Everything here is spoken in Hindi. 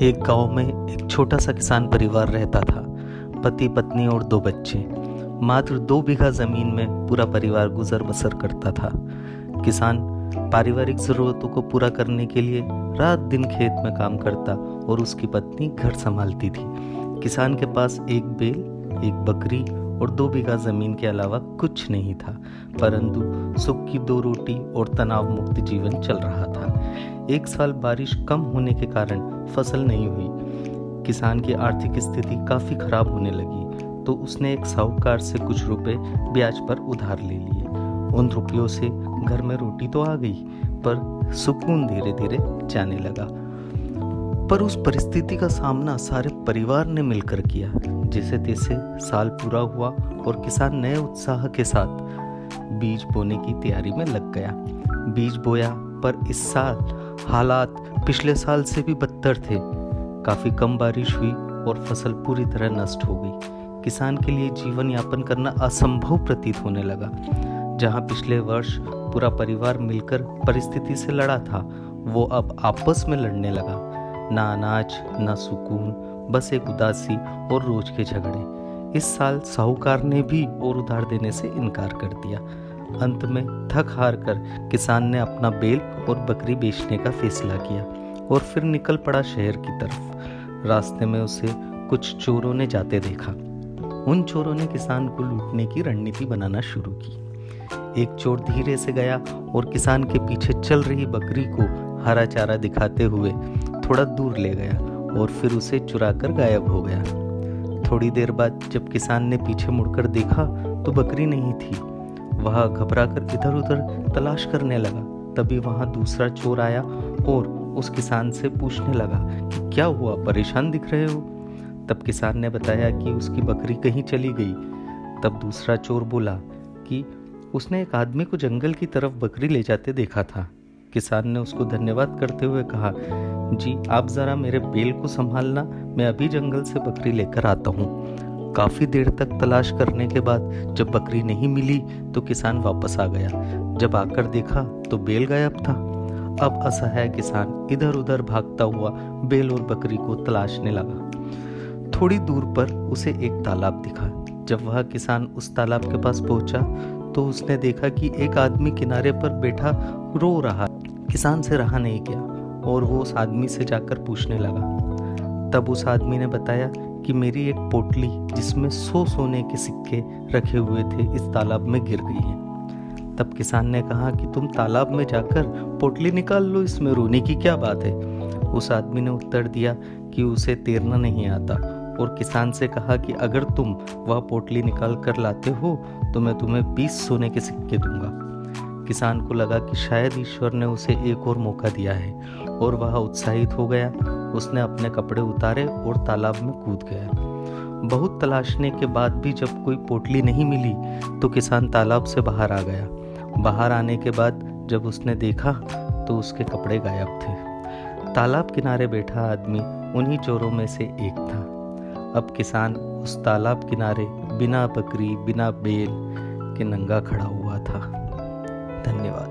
एक गांव में एक छोटा सा किसान परिवार रहता था। पति पत्नी और 2 बच्चे। मात्र 2 बीघा जमीन में पूरा परिवार गुजर बसर करता था। किसान पारिवारिक जरूरतों को पूरा करने के लिए रात दिन खेत में काम करता और उसकी पत्नी घर संभालती थी। किसान के पास एक बेल, एक बकरी और 2 बीघा जमीन के अलावा कुछ नहीं था, परंतु सुख की 2 रोटी और तनाव मुक्त जीवन चल रहा था। एक साल बारिश कम होने के कारण फसल नहीं हुई। किसान की आर्थिक स्थिति काफी खराब होने लगी, तो उसने एक साहूकार से कुछ रुपए ब्याज पर उधार ले लिए। उन रुपयों से घर में रोटी तो आ गई, पर सुकून धीरे धीरे जाने लगा। पर उस परिस्थिति का सामना सारे परिवार ने मिलकर किया। जैसे तैसे साल पूरा हुआ और किसान नए उत्साह के साथ बीज बोने की तैयारी में लग गया। बीज बोया, पर इस साल हालात पिछले साल से भी बदतर थे। काफी कम बारिश हुई और फसल पूरी तरह नष्ट हो गई। किसान के लिए जीवन यापन करना असंभव प्रतीत होने लगा। जहां पिछले वर्ष पूरा परिवार मिलकर परिस्थिति से लड़ा था, वो अब आपस में लड़ने लगा। ना अनाज, ना सुकून, बस एक उदासी और रोज के झगड़े। इस साल साहूकार ने भी और उधार देने से इनकार कर दिया। अंत में थक हार कर किसान ने अपना बेल और बकरी बेचने का फैसला किया और फिर निकल पड़ा शहर की तरफ। रास्ते में उसे कुछ चोरों ने जाते देखा। उन चोरों ने किसान को लूटने की रणनीति बनाना शुरू की। एक चोर धीरे से गया और किसान के पीछे चल रही बकरी को हरा चारा दिखाते हुए थोड़ा दूर ले गया और फिर उसे चुरा कर गायब हो गया। थोड़ी देर बाद जब किसान ने पीछे मुड़कर देखा तो बकरी नहीं थी। वह घबराकर इधर उधर तलाश करने लगा। तभी वहां दूसरा चोर आया और उस किसान से पूछने लगा कि क्या हुआ, परेशान दिख रहे हो। तब किसान ने बताया कि उसकी बकरी कहीं चली गई। तब दूसरा चोर बोला कि उसने एक आदमी को जंगल की तरफ बकरी ले जाते देखा था। किसान ने उसको धन्यवाद करते हुए कहा, जी आप जरा मेरे बेल को संभालना, मैं अभी जंगल से बकरी लेकर आता हूँ। काफी देर तक तलाश करने के बाद जब बकरी नहीं मिली तो किसान वापस आ गया। जब आकर देखा तो बेल गायब था। अब असहाय किसान इधर उधर भागता हुआ बेल और बकरी को तलाशने लगा। थोड़ी दूर पर उसे एक तालाब दिखा। जब वह किसान उस तालाब के पास पहुंचा तो उसने देखा कि एक आदमी किनारे पर बैठा रो रहा। किसान से रहा नहीं गया और वो उस आदमी से जाकर पूछने लगा। तब उस आदमी ने बताया कि मेरी एक पोटली जिसमें 100 सोने के सिक्के रखे हुए थे इस तालाब में गिर गई है। तब किसान ने कहा कि तुम तालाब में जाकर पोटली निकाल लो, इसमें रोने की क्या बात है। उस आदमी ने उत्तर दिया कि उसे तैरना नहीं आता और किसान से कहा कि अगर तुम वह पोटली निकाल कर लाते हो तो मैं तुम्हें 20 सोने के सिक्के दूंगा। किसान को लगा कि शायद ईश्वर ने उसे एक और मौका दिया है और वह उत्साहित हो गया। उसने अपने कपड़े उतारे और तालाब में कूद गया। बहुत तलाशने के बाद भी जब कोई पोटली नहीं मिली तो किसान तालाब से बाहर आ गया। बाहर आने के बाद जब उसने देखा तो उसके कपड़े गायब थे। तालाब किनारे बैठा आदमी उन्हीं चोरों में से एक था। अब किसान उस तालाब किनारे बिना बकरी, बिना बेल के नंगा खड़ा हुआ था। धन्यवाद।